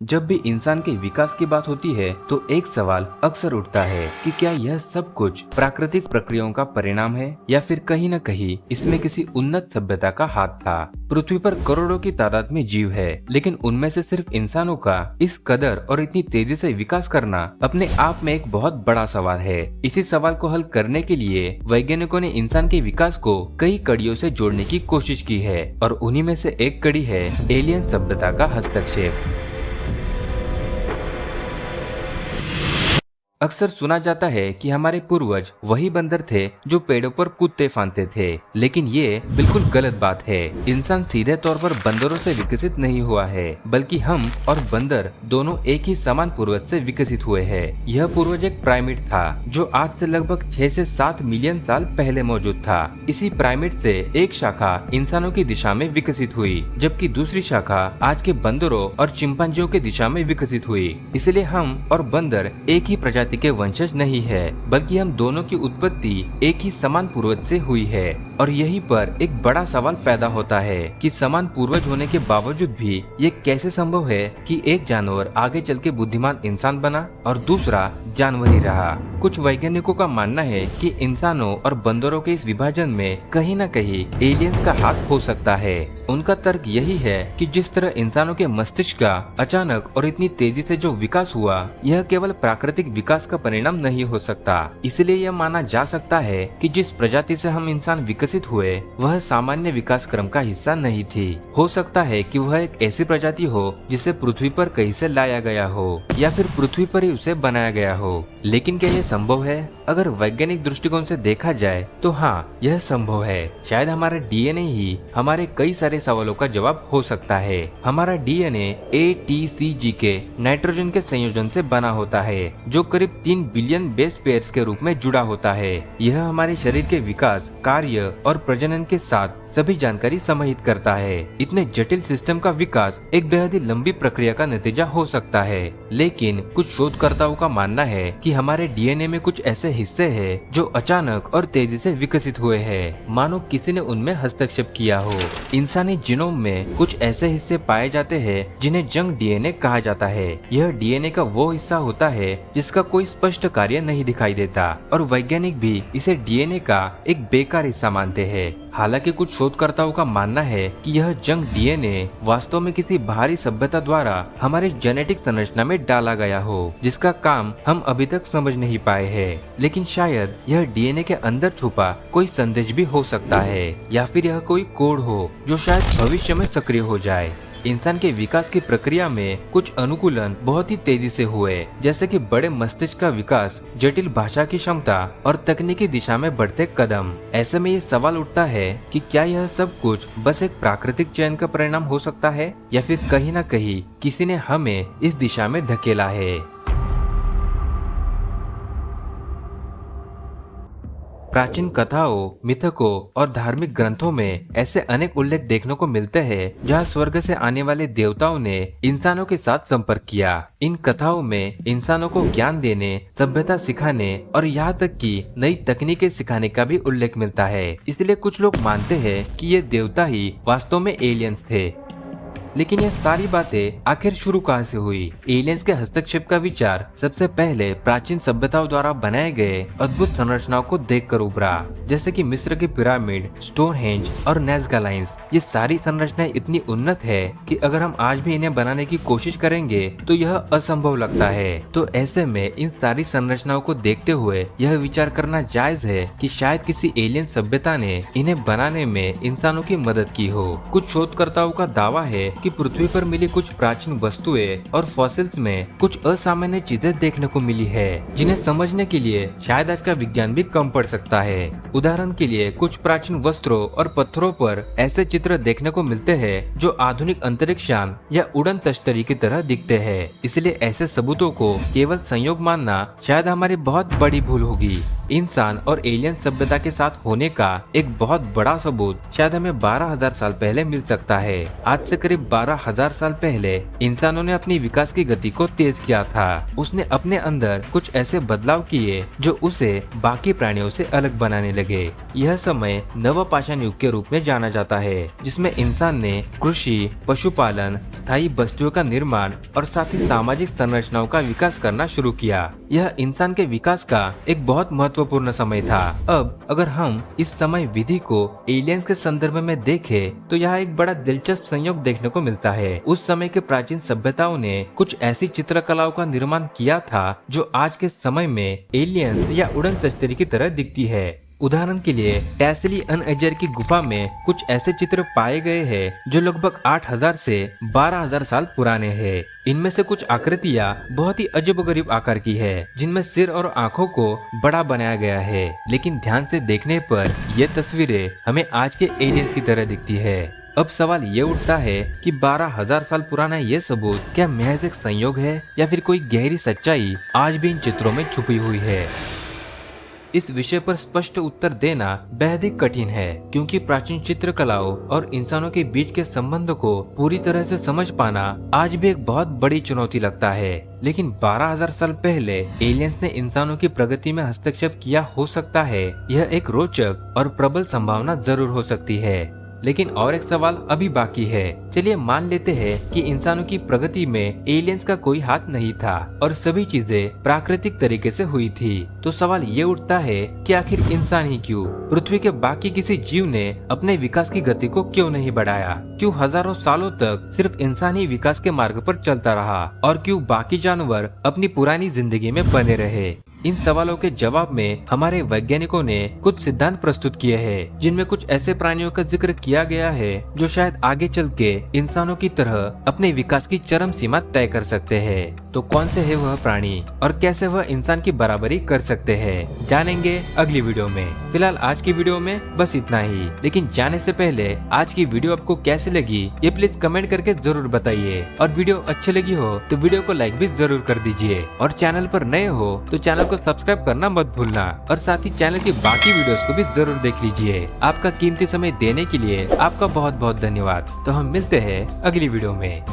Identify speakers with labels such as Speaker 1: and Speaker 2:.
Speaker 1: जब भी इंसान के विकास की बात होती है तो एक सवाल अक्सर उठता है कि क्या यह सब कुछ प्राकृतिक प्रक्रियाओं का परिणाम है या फिर कहीं न कहीं इसमें किसी उन्नत सभ्यता का हाथ था। पृथ्वी पर करोड़ों की तादाद में जीव है, लेकिन उनमें से सिर्फ इंसानों का इस कदर और इतनी तेजी से विकास करना अपने आप में एक बहुत बड़ा सवाल है। इसी सवाल को हल करने के लिए वैज्ञानिकों ने इंसान के विकास को कई कड़ियों से जोड़ने की कोशिश की है और उन्हीं में से एक कड़ी है एलियन सभ्यता का हस्तक्षेप। अक्सर सुना जाता है कि हमारे पूर्वज वही बंदर थे जो पेड़ों पर कूदते फांदते थे, लेकिन ये बिल्कुल गलत बात है। इंसान सीधे तौर पर बंदरों से विकसित नहीं हुआ है, बल्कि हम और बंदर दोनों एक ही समान पूर्वज से विकसित हुए हैं। यह पूर्वज एक प्राइमेट था जो आज से लगभग 6 से 7 मिलियन साल पहले मौजूद था। इसी प्राइमेट से एक शाखा इंसानों की दिशा में विकसित हुई, जबकि दूसरी शाखा आज के बंदरों और चिंपांजियों की दिशा में विकसित हुई। इसलिए हम और बंदर एक ही प्रजाति के वंशज नहीं है, बल्कि हम दोनों की उत्पत्ति एक ही समान पूर्वज से हुई है। और यहीं पर एक बड़ा सवाल पैदा होता है कि समान पूर्वज होने के बावजूद भी ये कैसे संभव है कि एक जानवर आगे चल के बुद्धिमान इंसान बना और दूसरा जानवर ही रहा। कुछ वैज्ञानिकों का मानना है कि इंसानों और बंदरों के इस विभाजन में कहीं न कहीं एलियंस का हाथ हो सकता है। उनका तर्क यही है कि जिस तरह इंसानों के मस्तिष्क का अचानक और इतनी तेजी से जो विकास हुआ, यह केवल प्राकृतिक विकास का परिणाम नहीं हो सकता। इसलिए यह माना जा सकता है कि जिस प्रजाति से हम इंसान विकसित हुए वह सामान्य विकास क्रम का हिस्सा नहीं थी। हो सकता है कि वह एक ऐसी प्रजाति हो जिसे पृथ्वी पर कहीं से लाया गया हो या फिर पृथ्वी पर ही उसे बनाया गया हो। लेकिन क्या यह संभव है? अगर वैज्ञानिक दृष्टिकोण से देखा जाए तो हाँ, यह संभव है। शायद हमारा डीएनए ही हमारे कई सारे सवालों का जवाब हो सकता है। हमारा डीएनए ATCG के नाइट्रोजन के संयोजन से बना होता है, जो करीब 3 बिलियन बेस पेयर्स के रूप में जुड़ा होता है। यह हमारे शरीर के विकास, कार्य और प्रजनन के साथ सभी जानकारी समाहित करता है। इतने जटिल सिस्टम का विकास एक बेहद ही लंबी प्रक्रिया का नतीजा हो सकता है, लेकिन कुछ शोधकर्ताओं का मानना है कि हमारे डीएनए में कुछ ऐसे हिस्से हैं जो अचानक और तेजी से विकसित हुए हैं, मानो किसी ने उनमें हस्तक्षेप किया हो। इंसानी जीनोम में कुछ ऐसे हिस्से पाए जाते हैं जिन्हें जंक डीएनए कहा जाता है। यह डीएनए का वो हिस्सा होता है जिसका कोई स्पष्ट कार्य नहीं दिखाई देता और वैज्ञानिक भी इसे डीएनए का एक बेकार हिस्सा मानते हैं। हालांकि कुछ शोधकर्ताओं का मानना है कि यह जंक डीएनए वास्तव में किसी बाहरी सभ्यता द्वारा हमारे जेनेटिक संरचना में डाला गया हो, जिसका काम हम अभी तक समझ नहीं पाए हैं। लेकिन शायद यह डीएनए के अंदर छुपा कोई संदेश भी हो सकता है, या फिर यह कोई कोड हो जो शायद भविष्य में सक्रिय हो जाए। इंसान के विकास की प्रक्रिया में कुछ अनुकूलन बहुत ही तेजी से हुए, जैसे कि बड़े मस्तिष्क का विकास, जटिल भाषा की क्षमता और तकनीकी दिशा में बढ़ते कदम। ऐसे में ये सवाल उठता है कि क्या यह सब कुछ बस एक प्राकृतिक चयन का परिणाम हो सकता है या फिर कहीं न कहीं किसी ने हमें इस दिशा में धकेला है। प्राचीन कथाओं, मिथकों और धार्मिक ग्रंथों में ऐसे अनेक उल्लेख देखने को मिलते हैं जहां स्वर्ग से आने वाले देवताओं ने इंसानों के साथ संपर्क किया। इन कथाओं में इंसानों को ज्ञान देने, सभ्यता सिखाने और यहाँ तक कि नई तकनीकें सिखाने का भी उल्लेख मिलता है। इसलिए कुछ लोग मानते हैं कि ये देवता ही वास्तव में एलियंस थे। लेकिन ये सारी बातें आखिर शुरू कहाँ से हुई? एलियंस के हस्तक्षेप का विचार सबसे पहले प्राचीन सभ्यताओं द्वारा बनाए गए अद्भुत संरचनाओं को देखकर उभरा, जैसे कि मिस्र के पिरामिड, स्टोनहेंज और नाज़का लाइन्स। ये सारी संरचनाएं इतनी उन्नत है कि अगर हम आज भी इन्हें बनाने की कोशिश करेंगे तो यह असंभव लगता है। तो ऐसे में इन सारी संरचनाओं को देखते हुए यह विचार करना जायज है कि शायद किसी एलियन सभ्यता ने इन्हें बनाने में इंसानों की मदद की हो। कुछ शोधकर्ताओं का दावा है कि पृथ्वी पर मिली कुछ प्राचीन वस्तुएं और फॉसिल्स में कुछ असामान्य चीजें देखने को मिली है, जिन्हें समझने के लिए शायद आज का विज्ञान भी कम पड़ सकता है। उदाहरण के लिए कुछ प्राचीन वस्त्रों और पत्थरों पर ऐसे चित्र देखने को मिलते हैं जो आधुनिक अंतरिक्ष यान या उड़न तश्तरी की तरह दिखते हैं। इसलिए ऐसे सबूतों को केवल संयोग मानना शायद हमारी बहुत बड़ी भूल होगी। इंसान और एलियन सभ्यता के साथ होने का एक बहुत बड़ा सबूत शायद हमें 12,000 साल पहले मिल सकता है। आज से करीब 12,000 साल पहले इंसानों ने अपनी विकास की गति को तेज किया था। उसने अपने अंदर कुछ ऐसे बदलाव किए जो उसे बाकी प्राणियों से अलग बनाने लगे। यह समय नवपाषाण युग के रूप में जाना जाता है, जिसमें इंसान ने कृषि, पशुपालन, स्थायी बस्तियों का निर्माण और साथ ही सामाजिक संरचनाओं का विकास करना शुरू किया। यह इंसान के विकास का एक बहुत महत्वपूर्ण समय था। अब अगर हम इस समय विधि को एलियंस के संदर्भ में देखें तो यहाँ एक बड़ा दिलचस्प संयोग देखने को मिलता है। उस समय के प्राचीन सभ्यताओं ने कुछ ऐसी चित्रकलाओं का निर्माण किया था जो आज के समय में एलियंस या उड़न तस्तरी की तरह दिखती है। उदाहरण के लिए टैसली अनअजर की गुफा में कुछ ऐसे चित्र पाए गए हैं जो लगभग 8,000 से 12,000 साल पुराने हैं। इनमें से कुछ आकृतियां बहुत ही अजब-गरीब आकार की है, जिनमें सिर और आंखों को बड़ा बनाया गया है। लेकिन ध्यान से देखने पर ये तस्वीरें हमें आज के एलियंस की तरह दिखती है। अब सवाल ये उठता है कि 12,000 साल पुराना ये सबूत क्या महज एक संयोग है या फिर कोई गहरी सच्चाई आज भी इन चित्रों में छुपी हुई है। इस विषय पर स्पष्ट उत्तर देना बेहद ही कठिन है, क्योंकि प्राचीन चित्रकलाओं और इंसानों के बीच के संबंध को पूरी तरह से समझ पाना आज भी एक बहुत बड़ी चुनौती लगता है। लेकिन 12,000 साल पहले एलियंस ने इंसानों की प्रगति में हस्तक्षेप किया हो सकता है, यह एक रोचक और प्रबल संभावना जरूर हो सकती है। लेकिन और एक सवाल अभी बाकी है। चलिए मान लेते हैं कि इंसानों की प्रगति में एलियंस का कोई हाथ नहीं था और सभी चीजें प्राकृतिक तरीके से हुई थी। तो सवाल ये उठता है कि आखिर इंसान ही क्यों, पृथ्वी के बाकी किसी जीव ने अपने विकास की गति को क्यों नहीं बढ़ाया? क्यों हजारों सालों तक सिर्फ इंसान ही विकास के मार्ग पर चलता रहा और क्यों बाकी जानवर अपनी पुरानी जिंदगी में बने रहे? इन सवालों के जवाब में हमारे वैज्ञानिकों ने कुछ सिद्धांत प्रस्तुत किए हैं, जिनमें कुछ ऐसे प्राणियों का जिक्र किया गया है जो शायद आगे चल के इंसानों की तरह अपने विकास की चरम सीमा तय कर सकते हैं। तो कौन से है वह प्राणी और कैसे वह इंसान की बराबरी कर सकते हैं, जानेंगे अगली वीडियो में। फिलहाल आज की वीडियो में बस इतना ही। लेकिन जाने से पहले आज की वीडियो आपको कैसी लगी ये प्लीज कमेंट करके जरूर बताइए, और वीडियो अच्छी लगी हो तो वीडियो को लाइक भी जरूर कर दीजिए, और चैनल पर नए हो तो चैनल को सब्सक्राइब करना मत भूलना, और साथ ही चैनल की बाकी वीडियोस को भी जरूर देख लीजिए। आपका कीमती समय देने के लिए आपका बहुत बहुत धन्यवाद। तो हम मिलते हैं अगली वीडियो में।